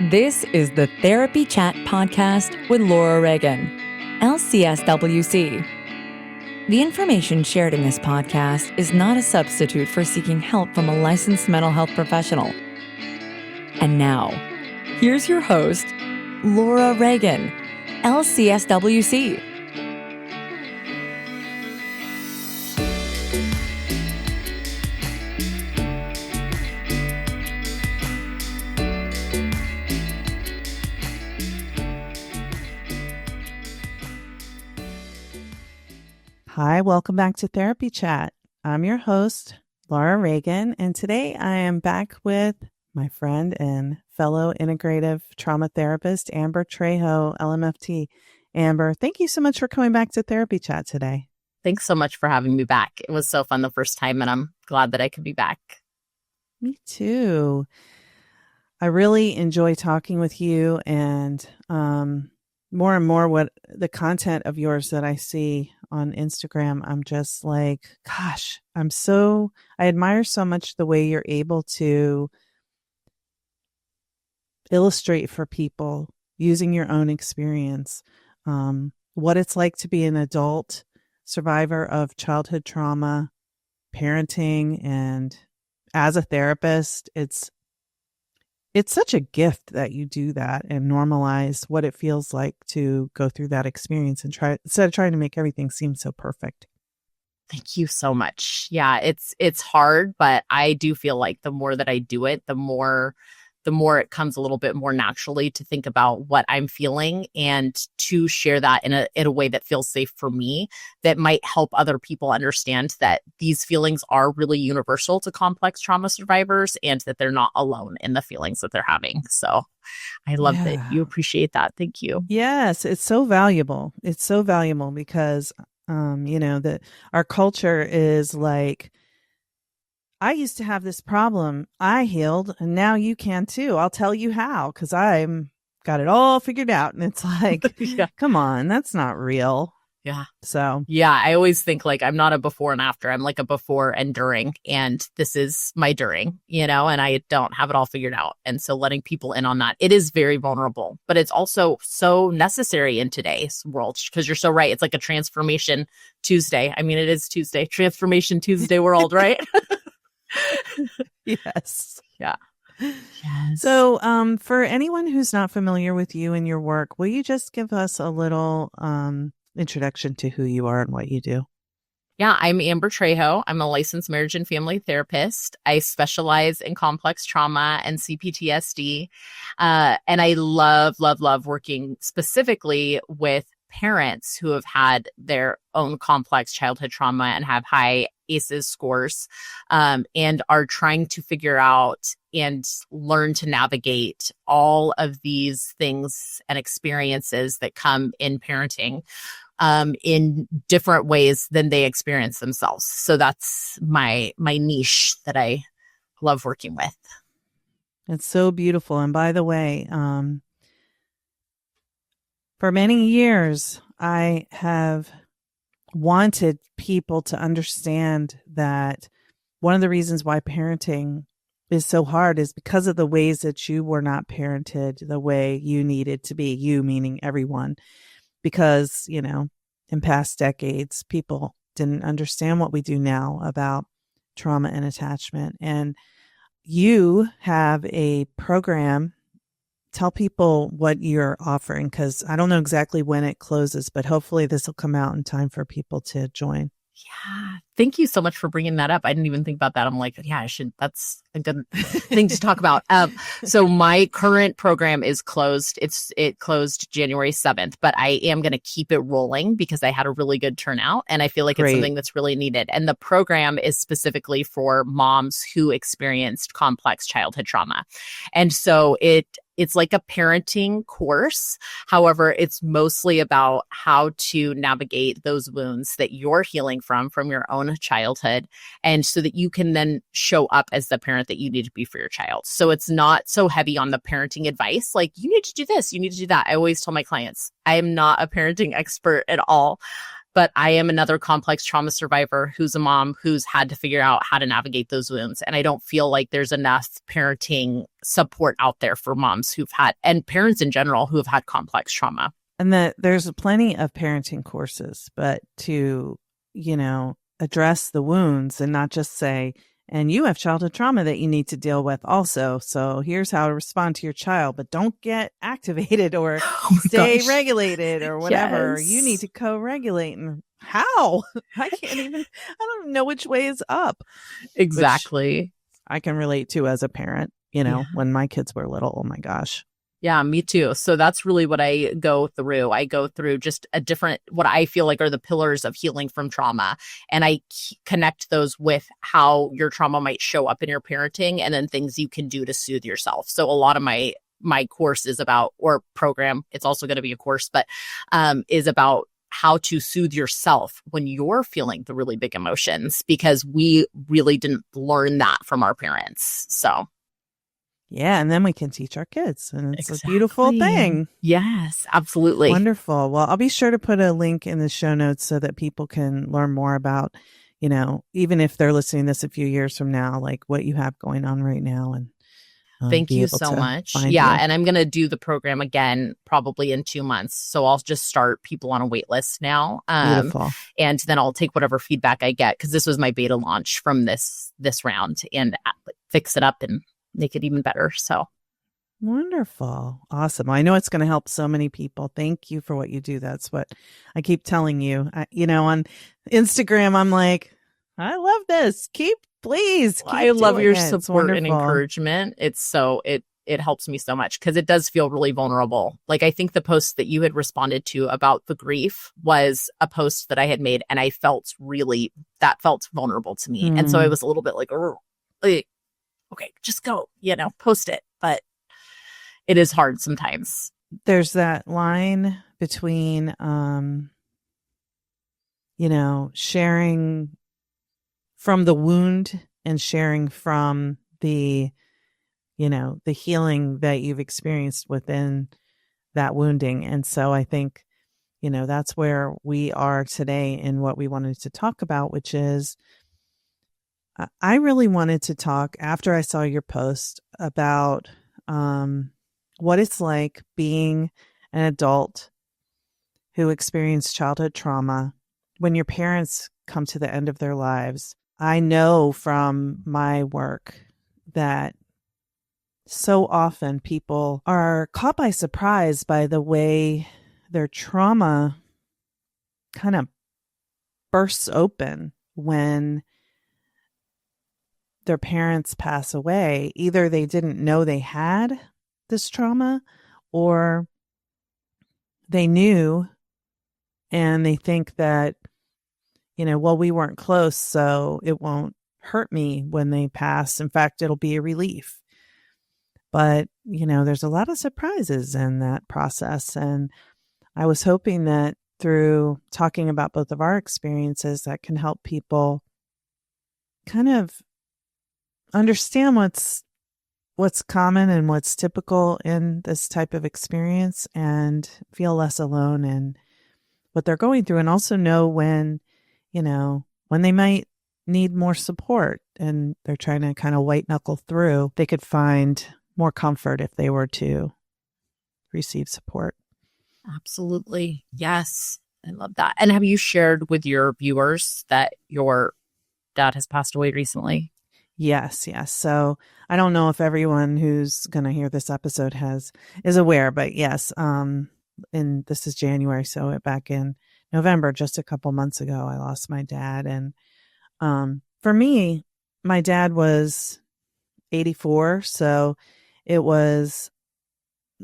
This is the Therapy Chat Podcast with Laura Reagan, LCSW-C. The information shared in this podcast is not a substitute for seeking help from a licensed mental health professional. And now, here's your host, Laura Reagan, LCSW-C. Hi, welcome back to Therapy Chat. I'm your host, Laura Reagan, and today I am back with my friend and fellow integrative trauma therapist, Amber Trejo, LMFT. Amber, thank you so much for coming back to Therapy Chat today. Thanks so much for having me back. It was so fun the first time, and I'm glad that I could be back. Me too. I really enjoy talking with you, and more and more what the content of yours that I see on Instagram, I'm just like, gosh, I admire so much the way you're able to illustrate for people using your own experience, what it's like to be an adult survivor of childhood trauma, parenting, and as a therapist, it's such a gift that you do that and normalize what it feels like to go through that experience and instead of trying to make everything seem so perfect. Thank you so much. Yeah, it's hard, but I do feel like the more that I do it, the more it comes a little bit more naturally to think about what I'm feeling and to share that in a way that feels safe for me, that might help other people understand that these feelings are really universal to complex trauma survivors and that they're not alone in the feelings that they're having. So I love that you appreciate that. Thank you. Yes, it's so valuable. It's so valuable because, that our culture is like, I used to have this problem. I healed, and now you can too. I'll tell you how, because I'm got it all figured out. And it's like, Come on, that's not real. Yeah. So, yeah, I always think like I'm not a before and after. I'm like a before and during. And this is my during, and I don't have it all figured out. And so letting people in on that, it is very vulnerable, but it's also so necessary in today's world because you're so right. It's like a transformation Tuesday. I mean, it is Tuesday, transformation Tuesday world, right? Yes. Yeah. Yes. So, for anyone who's not familiar with you and your work, will you just give us a little introduction to who you are and what you do? Yeah, I'm Amber Trejo. I'm a licensed marriage and family therapist. I specialize in complex trauma and CPTSD. And I love, love, love working specifically with parents who have had their own complex childhood trauma and have high ACEs scores, and are trying to figure out and learn to navigate all of these things and experiences that come in parenting in different ways than they experience themselves. So that's my niche that I love working with. It's so beautiful. And by the way, for many years, I have wanted people to understand that one of the reasons why parenting is so hard is because of the ways that you were not parented the way you needed to be, you meaning everyone. Because, in past decades, people didn't understand what we do now about trauma and attachment. And you have a program. Tell people what you're offering, because I don't know exactly when it closes, but hopefully this will come out in time for people to join. Yeah. Thank you so much for bringing that up. I didn't even think about that. I'm like, yeah, I should. That's a good thing to talk about. So my current program is closed. It closed January 7th, but I am going to keep it rolling because I had a really good turnout and I feel like it's something that's really needed. And the program is specifically for moms who experienced complex childhood trauma. And so it's like a parenting course. However, it's mostly about how to navigate those wounds that you're healing from your own childhood. And so that you can then show up as the parent that you need to be for your child. So it's not so heavy on the parenting advice. Like, you need to do this, you need to do that. I always tell my clients, I am not a parenting expert at all. But I am another complex trauma survivor who's a mom who's had to figure out how to navigate those wounds. And I don't feel like there's enough parenting support out there for moms who've had, and parents in general who have had complex trauma. And that there's plenty of parenting courses, but to, address the wounds and not just say, and you have childhood trauma that you need to deal with also. So here's how to respond to your child, but don't get activated or stay regulated or whatever. Yes. You need to co-regulate. And how? I don't know which way is up. Exactly. I can relate to as a parent, when my kids were little. Oh my gosh. Yeah, me too. So that's really what I go through. I go through just what I feel like are the pillars of healing from trauma. And I connect those with how your trauma might show up in your parenting and then things you can do to soothe yourself. So a lot of my course is about, or program, it's also going to be a course, but is about how to soothe yourself when you're feeling the really big emotions, because we really didn't learn that from our parents. So. Yeah, and then we can teach our kids, and it's a beautiful thing. Yes, absolutely. Wonderful. Well, I'll be sure to put a link in the show notes so that people can learn more about, even if they're listening to this a few years from now, like what you have going on right now. And thank you so much. Yeah, and I'm going to do the program again probably in 2 months. So I'll just start people on a wait list now. Beautiful. And then I'll take whatever feedback I get, because this was my beta launch from this round, and fix it up and make it even better. So wonderful. Awesome. I know it's going to help so many people. Thank you for what you do. That's what I keep telling you. On Instagram, I'm like, I love this. Please. I love your support and encouragement. It's so, it helps me so much, because it does feel really vulnerable. Like, I think the post that you had responded to about the grief was a post that I had made, and I felt that felt vulnerable to me. And so I was a little bit like, okay, just go, post it. But it is hard sometimes. There's that line between, sharing from the wound and sharing from the healing that you've experienced within that wounding. And so I think, that's where we are today in what we wanted to talk about, which is, I really wanted to talk, after I saw your post, about what it's like being an adult who experienced childhood trauma when your parents come to the end of their lives. I know from my work that so often people are caught by surprise by the way their trauma kind of bursts open when their parents pass away. Either they didn't know they had this trauma, or they knew and they think that, we weren't close, so it won't hurt me when they pass. In fact, it'll be a relief. But, there's a lot of surprises in that process. And I was hoping that through talking about both of our experiences, that can help people kind of understand what's common and what's typical in this type of experience, and feel less alone in what they're going through, and also know when they might need more support and they're trying to kind of white knuckle through, they could find more comfort if they were to receive support. Absolutely. Yes. I love that. And have you shared with your viewers that your dad has passed away recently? Yes. So I don't know if everyone who's going to hear this episode is aware, but yes. And this is January, so back in November, just a couple months ago, I lost my dad. And for me, my dad was 84, so it was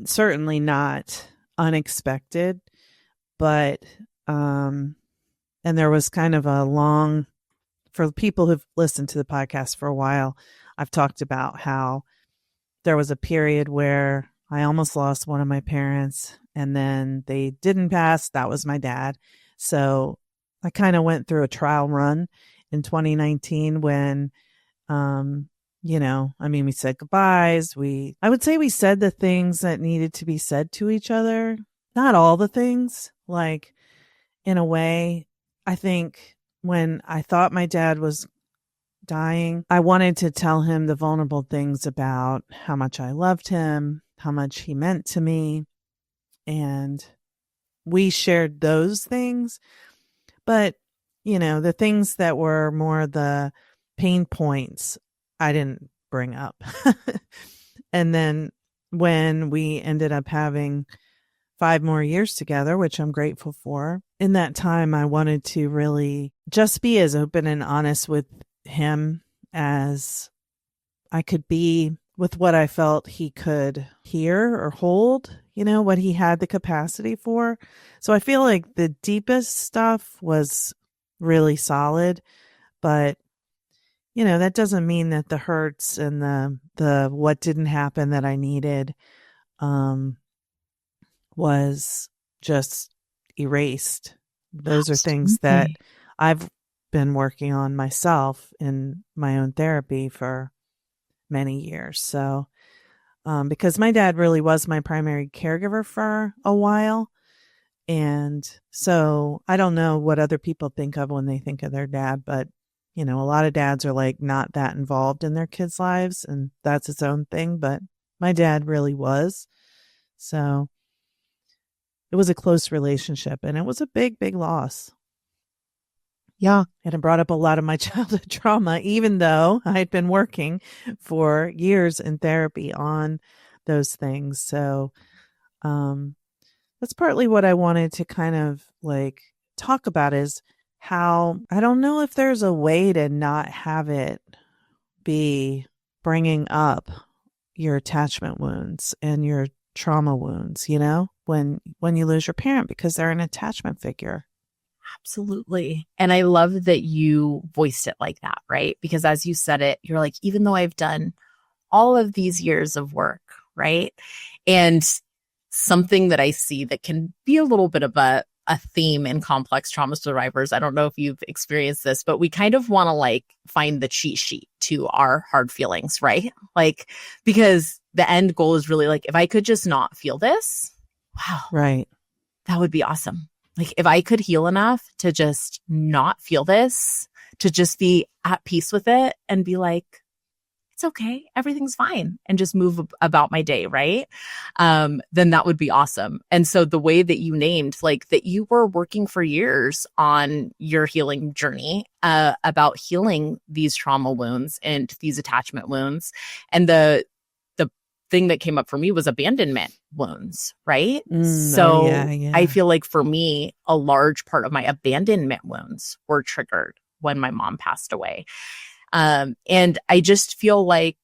certainly not unexpected, but and there was kind of a long, for people who've listened to the podcast for a while, I've talked about how there was a period where I almost lost one of my parents, and then they didn't pass. That was my dad. So I kind of went through a trial run in 2019 when, we said goodbyes. I would say we said the things that needed to be said to each other. Not all the things, like in a way, I think when I thought my dad was dying, I wanted to tell him the vulnerable things about how much I loved him, how much he meant to me. And we shared those things. But, the things that were more the pain points, I didn't bring up. And then when we ended up having 5 more years together, which I'm grateful for, in that time, I wanted to really just be as open and honest with him as I could be with what I felt he could hear or hold, what he had the capacity for. So I feel like the deepest stuff was really solid, but that doesn't mean that the hurts and the what didn't happen that I needed was just erased. Those are things that I've been working on myself in my own therapy for many years. So, because my dad really was my primary caregiver for a while. And so I don't know what other people think of when they think of their dad, but a lot of dads are like not that involved in their kids' lives, and that's its own thing. But my dad really was. So it was a close relationship, and it was a big, big loss. Yeah. And it brought up a lot of my childhood trauma, even though I had been working for years in therapy on those things. So that's partly what I wanted to kind of like talk about, is how I don't know if there's a way to not have it be bringing up your attachment wounds and your trauma wounds, when you lose your parent, because they're an attachment figure. Absolutely. And I love that you voiced it like that, right? Because as you said it, you're like, even though I've done all of these years of work, right? And something that I see that can be a little bit of a theme in complex trauma survivors. I don't know if you've experienced this, but we kind of want to like find the cheat sheet to our hard feelings, right? Like, because the end goal is really like, if I could just not feel this, wow, right, that would be awesome. Like if I could heal enough to just not feel this, to just be at peace with it and be like, it's okay, everything's fine, and just move about my day, right? Then that would be awesome. And so the way that you named, like that you were working for years on your healing journey, about healing these trauma wounds and these attachment wounds. And the thing that came up for me was abandonment wounds, right? So yeah. I feel like for me, a large part of my abandonment wounds were triggered when my mom passed away. And I just feel like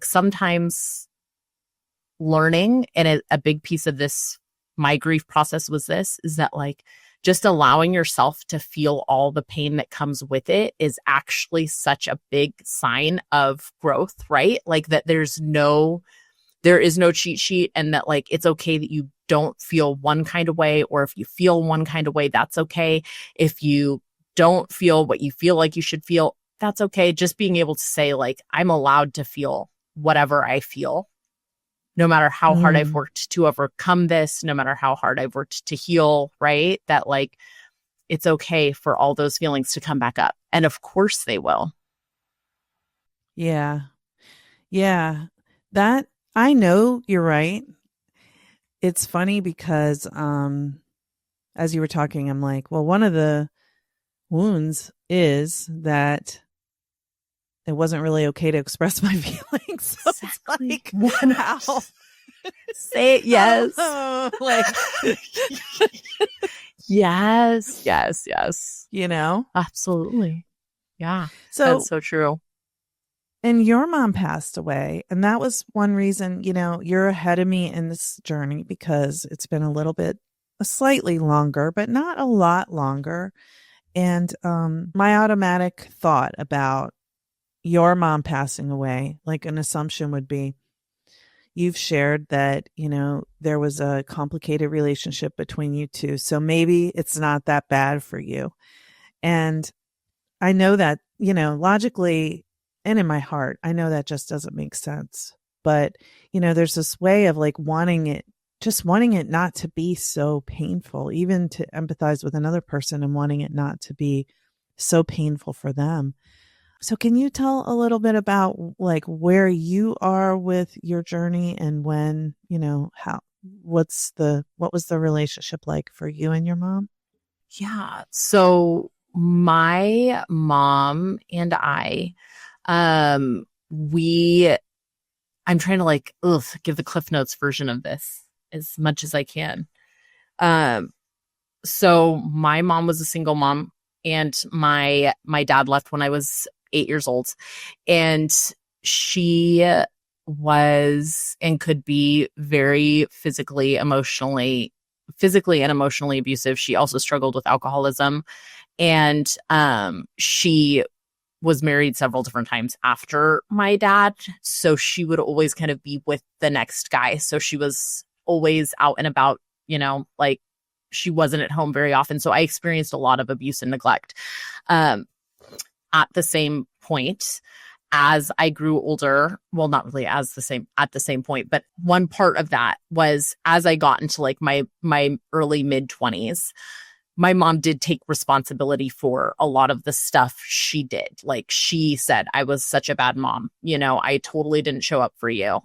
sometimes learning, and a big piece of this, my grief process is that like just allowing yourself to feel all the pain that comes with it is actually such a big sign of growth, right? Like that there is no cheat sheet, and that like, it's okay that you don't feel one kind of way, or if you feel one kind of way, that's okay. If you don't feel what you feel like you should feel, that's okay. Just being able to say like, I'm allowed to feel whatever I feel, no matter how hard I've worked to overcome this, no matter how hard I've worked to heal, right? That like, it's okay for all those feelings to come back up. And of course they will. Yeah. Yeah. That, I know you're right. It's funny because, as you were talking, I'm like, well, one of the wounds is that it wasn't really okay to express my feelings. So Exactly. It's like, how? Say it. Yes. Like, yes. Absolutely. Yeah. So that's so true. And your mom passed away. And that was one reason, you're ahead of me in this journey, because it's been a slightly longer, but not a lot longer. And my automatic thought about your mom passing away, like an assumption would be, you've shared that, there was a complicated relationship between you two. So maybe it's not that bad for you. And I know that, logically and in my heart, I know that just doesn't make sense. But, there's this way of like wanting it just wanting it not to be so painful, even to empathize with another person and wanting it not to be so painful for them. So can you tell a little bit about like where you are with your journey and when, what was the relationship like for you and your mom? Yeah. So my mom and I, I'm trying to give the Cliff Notes version of this as much as I can. So my mom was a single mom, and my dad left when I was 8 years old, and she was and could be very physically and emotionally abusive. She also struggled with alcoholism, and she was married several different times after my dad. So she would always kind of be with the next guy. So she was always out and about, she wasn't at home very often. So I experienced a lot of abuse and neglect. At the same point, as I grew older, well, not really at the same point, but one part of that was as I got into my early mid-20s, my mom did take responsibility for a lot of the stuff she did. Like she said, I was such a bad mom. I totally didn't show up for you.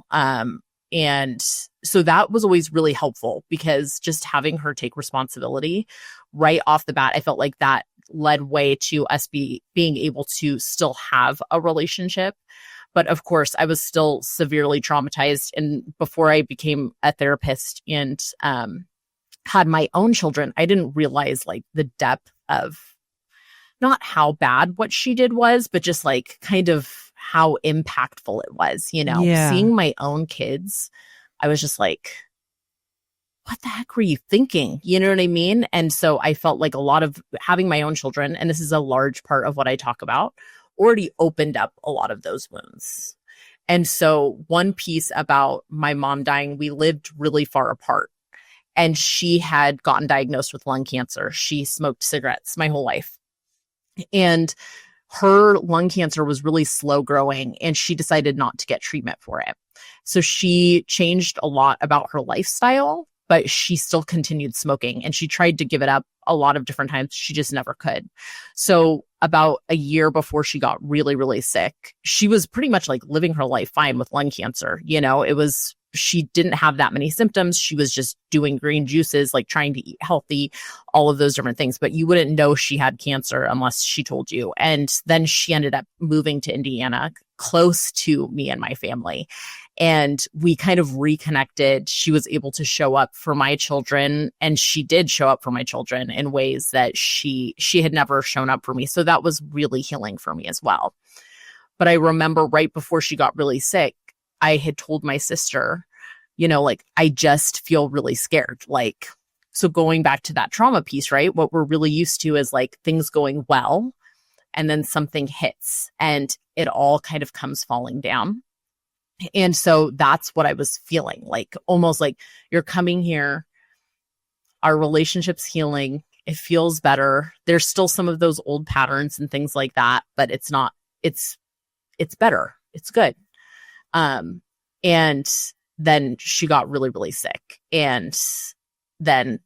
And so that was always really helpful because just having her take responsibility right off the bat, I felt like that led way to us being able to still have a relationship. But of course, I was still severely traumatized. And before I became a therapist and had my own children, I didn't realize the depth of not how bad what she did was, but just kind of how impactful it was, seeing my own kids. I was just what the heck were you thinking? You know what I mean? And so I felt like a lot of having my own children, and this is a large part of what I talk about, already opened up a lot of those wounds. And so one piece about my mom dying, we lived really far apart. And she had gotten diagnosed with lung cancer. She smoked cigarettes my whole life. And her lung cancer was really slow growing, and she decided not to get treatment for it. So she changed a lot about her lifestyle, but she still continued smoking, and she tried to give it up a lot of different times. She just never could. So about a year before she got really, really sick, she was pretty much living her life fine with lung cancer. She didn't have that many symptoms. She was just doing green juices, trying to eat healthy, all of those different things. But you wouldn't know she had cancer unless she told you. And then she ended up moving to Indiana, close to me and my family. And we kind of reconnected. She was able to show up for my children, and she did show up for my children in ways that she had never shown up for me. So that was really healing for me as well. But I remember right before she got really sick, I had told my sister, I just feel really scared. So going back to that trauma piece, right? What we're really used to is things going well, and then something hits and it all kind of comes falling down. And so that's what I was feeling, almost you're coming here, our relationship's healing, it feels better. There's still some of those old patterns and things like that, but it's better. It's good. And then she got really, really sick. And then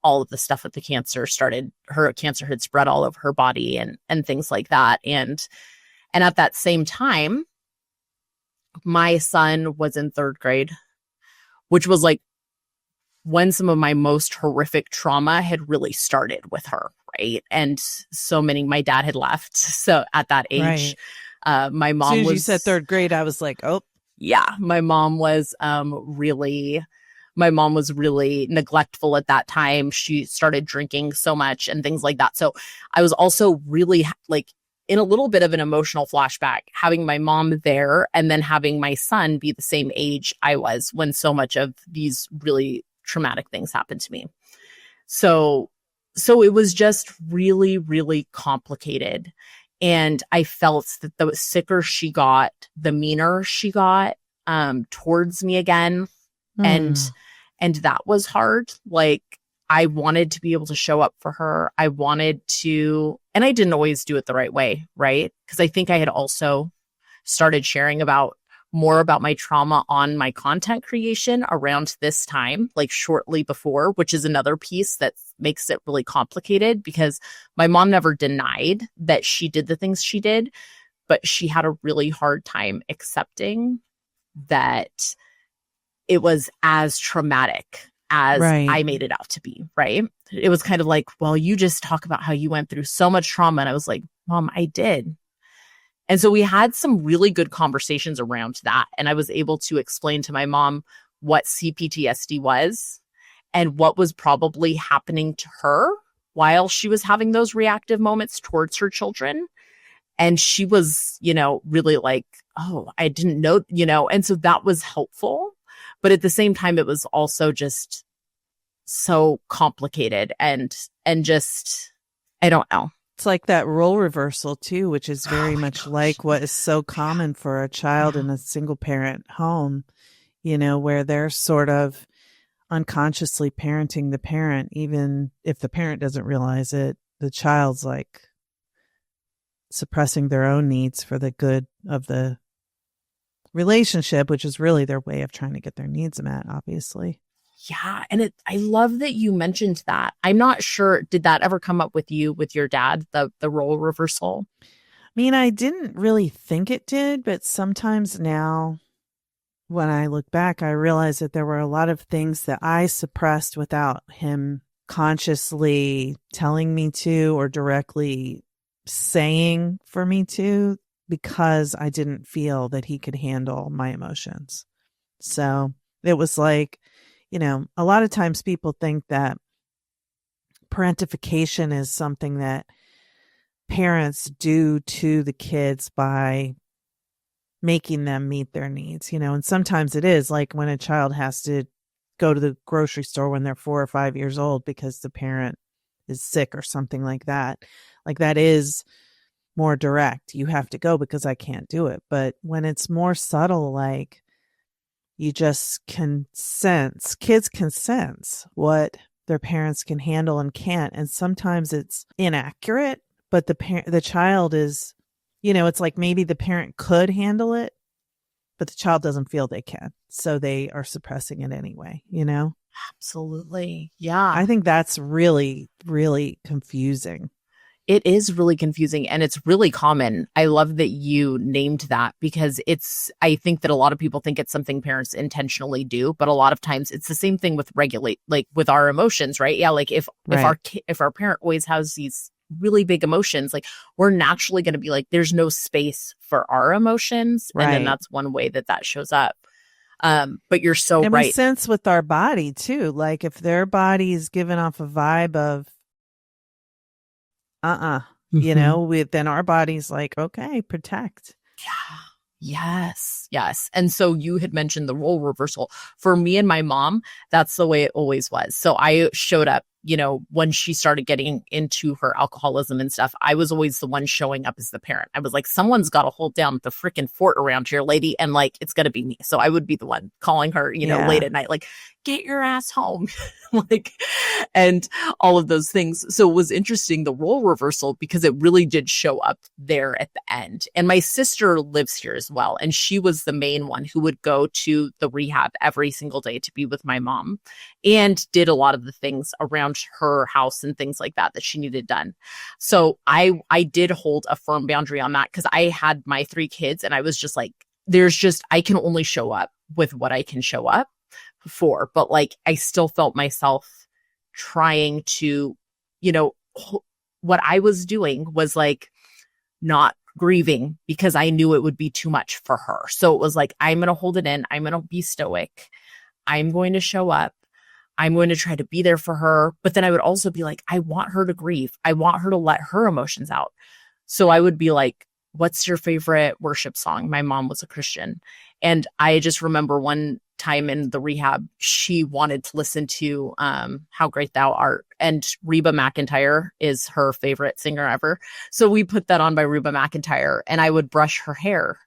all of the stuff with the cancer started, her cancer had spread all over her body and things like that. And at that same time, my son was in third grade, which was when some of my most horrific trauma had really started with her. Right. And my dad had left. So at that age, right. My mom as soon as was, you said third grade, I was oh. Yeah, my mom was really neglectful at that time. She started drinking so much and things like that. So I was also really in a little bit of an emotional flashback, having my mom there and then having my son be the same age I was when so much of these really traumatic things happened to me. So it was just really, really complicated. And I felt that the sicker she got, the meaner she got towards me again. And that was hard. I wanted to be able to show up for her. I wanted to, and I didn't always do it the right way, right? Because I think I had also started sharing about more about my trauma on my content creation around this time, like shortly before, which is another piece that makes it really complicated because my mom never denied that she did the things she did, but she had a really hard time accepting that it was as traumatic as Right. I made it out to be, right? It was kind of like, well, you just talk about how you went through so much trauma. And I was like, Mom, I did. And so we had some really good conversations around that. And I was able to explain to my mom what CPTSD was and what was probably happening to her while she was having those reactive moments towards her children. And she was, really like, oh, I didn't know, and so that was helpful. But at the same time, it was also just so complicated and just, I don't know. It's like that role reversal too, which is very much like what is so common for a child in a single parent home, where they're sort of unconsciously parenting the parent, even if the parent doesn't realize it. The child's like suppressing their own needs for the good of the relationship, which is really their way of trying to get their needs met, obviously. Yeah. And I love that you mentioned that. I'm not sure, did that ever come up with you, with your dad, the role reversal? I mean, I didn't really think it did, but sometimes now when I look back, I realize that there were a lot of things that I suppressed without him consciously telling me to or directly saying for me to, because I didn't feel that he could handle my emotions. So it was like, a lot of times people think that parentification is something that parents do to the kids by making them meet their needs, and sometimes it is like when a child has to go to the grocery store when they're 4 or 5 years old because the parent is sick or something like that. Like that is more direct. You have to go because I can't do it. But when it's more subtle, like you just can sense, kids can sense what their parents can handle and can't. And sometimes it's inaccurate, but the child is, it's like maybe the parent could handle it, but the child doesn't feel they can. So they are suppressing it anyway, Absolutely. Yeah. I think that's really, really confusing. It is really confusing and it's really common. I love that you named that because I think that a lot of people think it's something parents intentionally do, but a lot of times it's the same thing with with our emotions, right? Yeah. Like if our parent always has these really big emotions, like we're naturally going to be like, there's no space for our emotions. Right. And then that's one way that shows up. But you're so and right. We sense with our body too. Like if their body is giving off a vibe of, then our body's like, okay, protect. Yeah. Yes. And so you had mentioned the role reversal. For me and my mom, that's the way it always was. So I showed up, when she started getting into her alcoholism and stuff, I was always the one showing up as the parent. I was like, someone's got to hold down the freaking fort around here, lady. And like, it's going to be me. So I would be the one calling her, late at night, like, get your ass home. And all of those things. So it was interesting, the role reversal, because it really did show up there at the end. And my sister lives here as well. And she was the main one who would go to the rehab every single day to be with my mom and did a lot of the things around her house and things like that she needed done. So I did hold a firm boundary on that because I had my 3 kids and I was just like, I can only show up with what I can show up for. But like, I still felt myself trying to, what I was doing was like not grieving because I knew it would be too much for her. So it was like, I'm going to hold it in. I'm going to be stoic. I'm going to show up. I'm going to try to be there for her. But then I would also be like, I want her to grieve. I want her to let her emotions out. So I would be like, what's your favorite worship song? My mom was a Christian. And I just remember one time in the rehab, she wanted to listen to How Great Thou Art. And Reba McEntire is her favorite singer ever. So we put that on by Reba McEntire and I would brush her hair.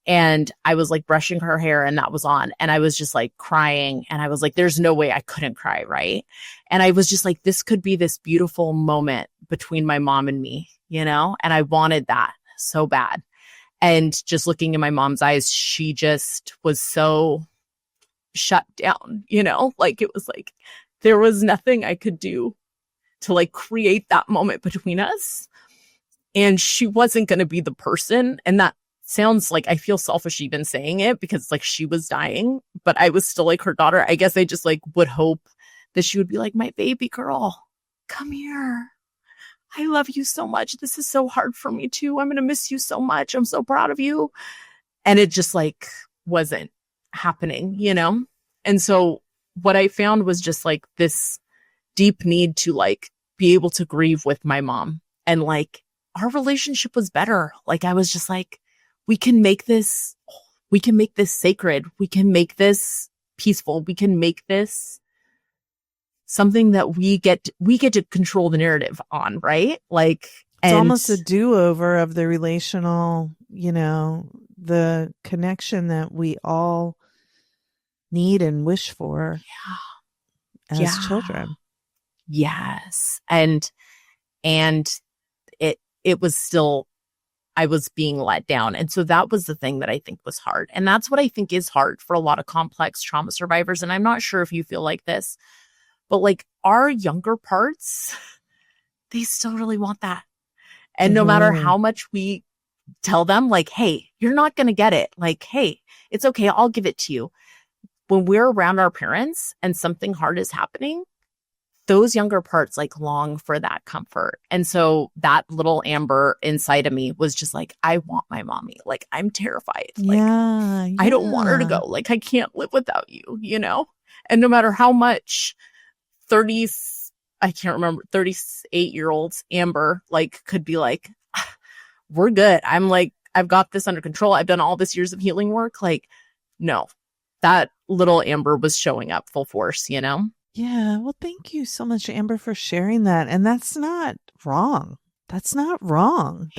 And I was like brushing her hair and that was on. And I was just like crying. And I was like, there's no way I couldn't cry. Right. And I was just like, this could be this beautiful moment between my mom and me, and I wanted that so bad. And just looking in my mom's eyes, she just was so shut down, like it was like there was nothing I could do to like create that moment between us. And she wasn't going to be the person. And that sounds like I feel selfish even saying it because like she was dying, but I was still like her daughter. I guess I just like would hope that she would be like, my baby girl, come here. I love you so much. This is so hard for me too. I'm going to miss you so much. I'm so proud of you. And it just like wasn't happening, And so what I found was just like this deep need to like be able to grieve with my mom. And like our relationship was better. Like I was just like, we can make this sacred. We can make this peaceful. We can make this something that we get to control the narrative on, right? Like it's almost a do-over of the relational, the connection that we all need and wish for as children. Yes. And it was still, I was being let down. And so that was the thing that I think was hard. And that's what I think is hard for a lot of complex trauma survivors. And I'm not sure if you feel like this, but like our younger parts, they still really want that. And no matter how much we tell them like, hey, you're not going to get it. Like, hey, it's okay. I'll give it to you. When we're around our parents and something hard is happening, those younger parts like long for that comfort. And so that little Amber inside of me was just like, I want my mommy. Like, I'm terrified. Like, I don't want her to go. Like, I can't live without you, And no matter how much 38-year-olds Amber like could be like, we're good. I'm like, I've got this under control. I've done all this years of healing work. Like, no, that little Amber was showing up full force, Yeah. Well, thank you so much, Amber, for sharing that. And that's not wrong. That's not wrong.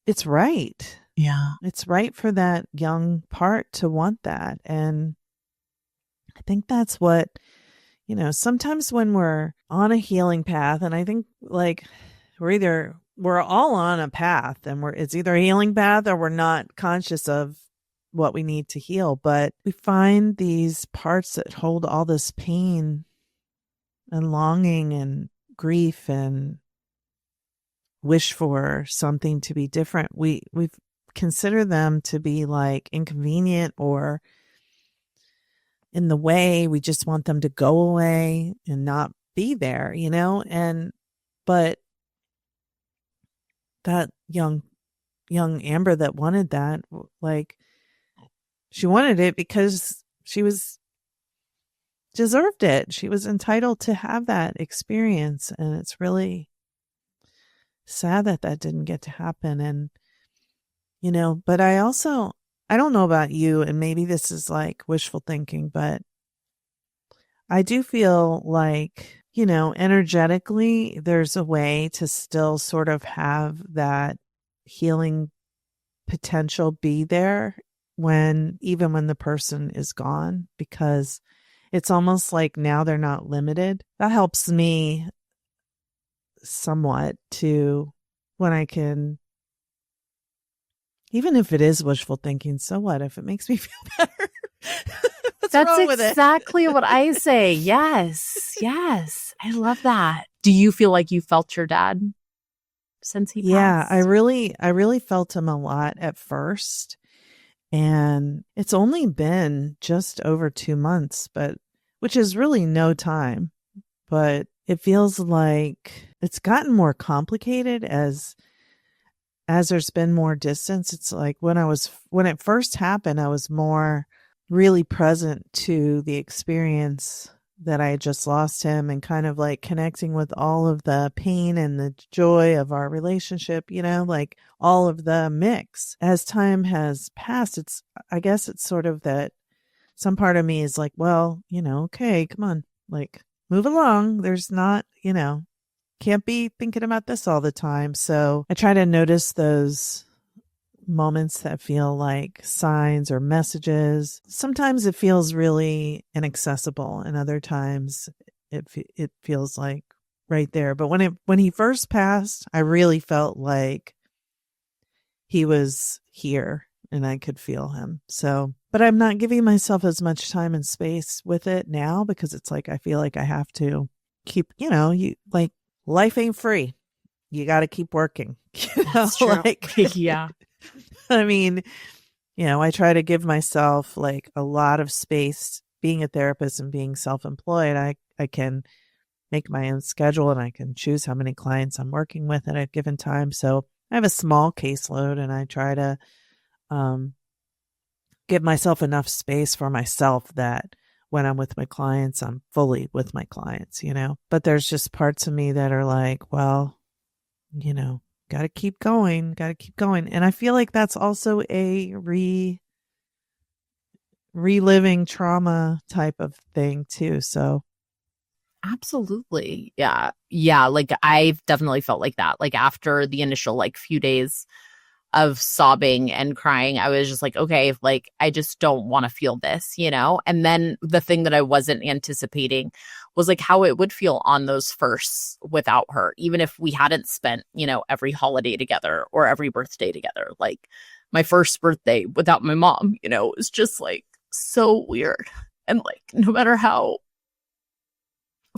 It's right. Yeah. It's right for that young part to want that. And I think that's what, sometimes when we're on a healing path, and I think like we're all on a path and it's either a healing path or we're not conscious of what we need to heal, but we find these parts that hold all this pain and longing and grief and wish for something to be different. We consider them to be like inconvenient or in the way. We just want them to go away and not be there, but that young Amber that wanted that, like, she wanted it because she deserved it. She was entitled to have that experience. And it's really sad that didn't get to happen. And, but I don't know about you, and maybe this is like wishful thinking, but I do feel like, energetically, there's a way to still sort of have that healing potential be there even when the person is gone, because it's almost like now they're not limited. That helps me somewhat to when I can, even if it is wishful thinking, so what if it makes me feel better? That's exactly what I say. Yes. Yes. I love that. Do you feel like you felt your dad since he passed? Yeah, I really felt him a lot at first. And it's only been just over 2 months, which is really no time, but it feels like it's gotten more complicated as there's been more distance. It's like when it first happened, I was more really present to the experience that I had just lost him and kind of like connecting with all of the pain and the joy of our relationship, like all of the mix. As time has passed, I guess it's sort of that some part of me is like, well, okay, come on, like move along. There's not, can't be thinking about this all the time. So I try to notice those moments that feel like signs or messages. Sometimes it feels really inaccessible, and other times it feels like right there. But when he first passed, I really felt like he was here and I could feel him. So, but I'm not giving myself as much time and space with it now because it's like, I feel like I have to keep, you like, life ain't free. You got to keep working. That's true. Yeah. I mean, I try to give myself like a lot of space. Being a therapist and being self-employed, I can make my own schedule and I can choose how many clients I'm working with at a given time. So I have a small caseload and I try to give myself enough space for myself that when I'm with my clients, I'm fully with my clients, But there's just parts of me that are like, well, got to keep going. And I feel like that's also a reliving trauma type of thing too. So absolutely. Yeah. Yeah. Like I've definitely felt like that. Like after the initial like few days of sobbing and crying, I was just like, okay, like I just don't want to feel this, And then the thing that I wasn't anticipating was like how it would feel on those firsts without her, even if we hadn't spent, every holiday together or every birthday together. Like my first birthday without my mom, it was just like so weird. And like no matter how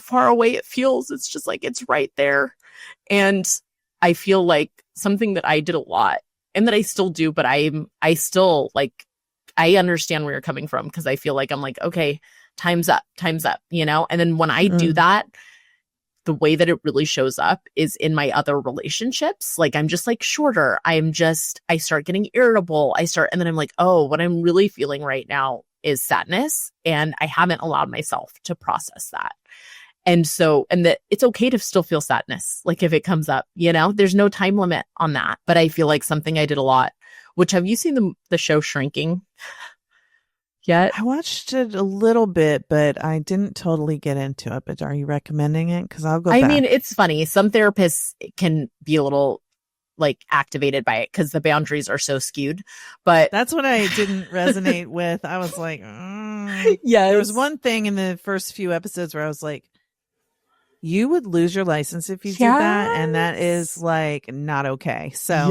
far away it feels, it's just like it's right there. And I feel like something that I did a lot and that I still do, but I still like, I understand where you're coming from because I feel like I'm like, okay, time's up, And then when I do that, the way that it really shows up is in my other relationships. Like I'm just like shorter. I start getting irritable. And then I'm like, oh, what I'm really feeling right now is sadness. And I haven't allowed myself to process that. And that it's okay to still feel sadness. Like if it comes up, there's no time limit on that. But I feel like something I did a lot, which have you seen the show Shrinking yet? I watched it a little bit, but I didn't totally get into it. But are you recommending it? Because I'll go back. I mean, it's funny. Some therapists can be a little like activated by it because the boundaries are so skewed. But that's what I didn't resonate with. I was like, yeah. There was one thing in the first few episodes where I was like, you would lose your license if you did that. And that is like not okay. So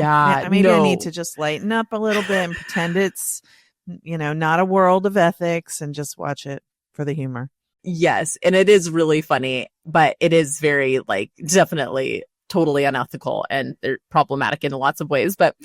maybe I need to just lighten up a little bit and pretend it's, not a world of ethics and just watch it for the humor. Yes. And it is really funny, but it is very like definitely totally unethical and they're problematic in lots of ways. But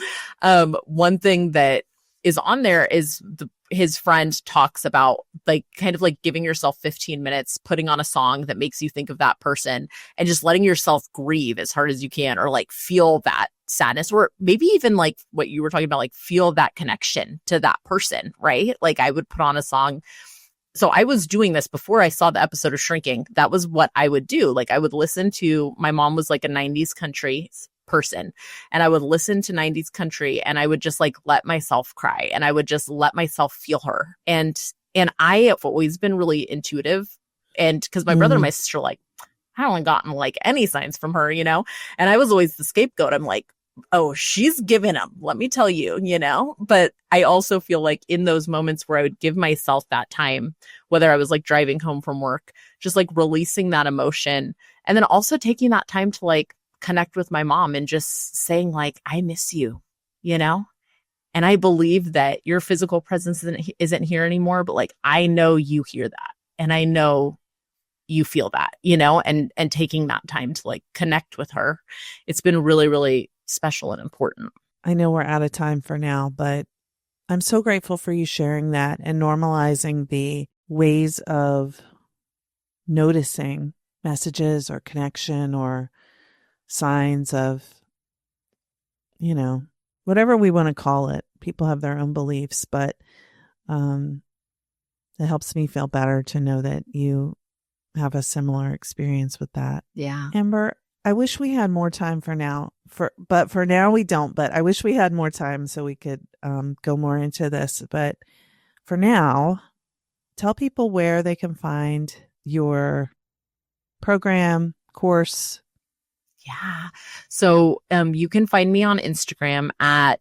one thing that is on there is his friend talks about like kind of like giving yourself 15 minutes, putting on a song that makes you think of that person and just letting yourself grieve as hard as you can or like feel that sadness or maybe even like what you were talking about, like feel that connection to that person, right? Like I would put on a song. So I was doing this before I saw the episode of Shrinking. That was what I would do. Like I would listen to, my mom was like a 90s country person and I would listen to 90s country and I would just like let myself cry and I would just let myself feel her. And I have always been really intuitive and because my brother and my sister like, I haven't gotten like any signs from her, and I was always the scapegoat. I'm like, oh, she's giving them, let me tell you, but I also feel like in those moments where I would give myself that time, whether I was like driving home from work, just like releasing that emotion and then also taking that time to like connect with my mom and just saying like, I miss you, and I believe that your physical presence isn't here anymore, but like, I know you hear that and I know you feel that, and taking that time to like connect with her. It's been really, really special and important. I know we're out of time for now, but I'm so grateful for you sharing that and normalizing the ways of noticing messages or connection or signs of, whatever we want to call it. People have their own beliefs, but it helps me feel better to know that you have a similar experience with that. Yeah. Amber, I wish we had more time for now. But for now we don't. But I wish we had more time so we could go more into this. But for now, tell people where they can find your program, course. Yeah. So you can find me on Instagram at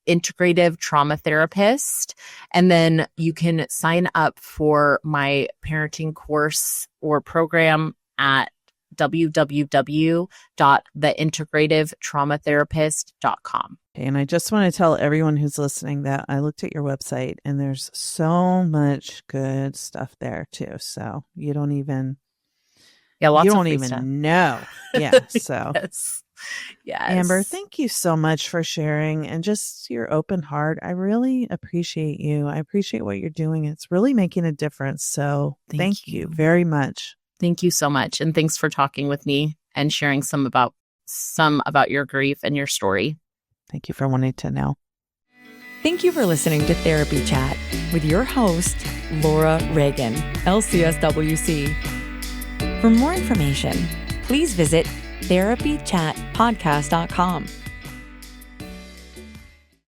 integrative trauma therapist. And then you can sign up for my parenting course or program at www.theintegrativetraumatherapist.com. And I just want to tell everyone who's listening that I looked at your website and there's so much good stuff there too. So you don't even, lots you of don't free even stuff. know. Yeah. So Yes. Amber, thank you so much for sharing and just your open heart. I really appreciate you. I appreciate what you're doing. It's really making a difference. So thank you very much. Thank you so much. And thanks for talking with me and sharing some about your grief and your story. Thank you for wanting to know. Thank you for listening to Therapy Chat with your host, Laura Reagan, LCSW-C. For more information, please visit therapychatpodcast.com.